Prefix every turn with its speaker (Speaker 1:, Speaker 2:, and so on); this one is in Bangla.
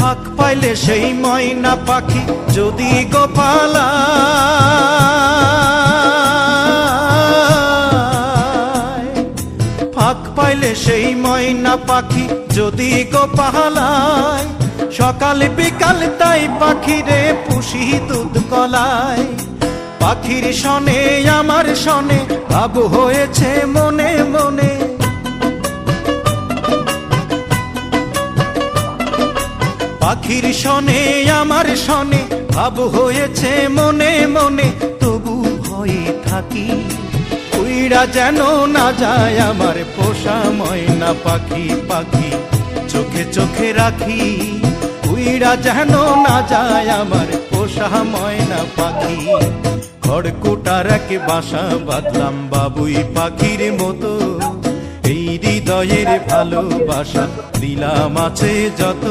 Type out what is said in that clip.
Speaker 1: ফাঁক পাইলে সেই ময়না পাখি যদি গোপালা ফাঁক পাইলে সেই ময়না পাখি যদি গোপালায় সকাল বিকাল তাই পাখিরে পুষি দুধ কলায় পাখির শনে আমার শনে ভাব হয়েছে মনে মনে পাখির শনে আমার শনে ভাব হয়েছে মনে মনে তবু ভয়ে থাকি উইরা যেন না যায় আমার পোষা ময়না পাখি পাখি চোখে চোখে রাখি উইরা যেন না যায় আমার পোষা ময়না পাখি খড়কুটার এক বাসা বাঁধলাম বাবুই পাখির মতো এই হৃদয়ের ভালোবাসা দিলাম আছে যত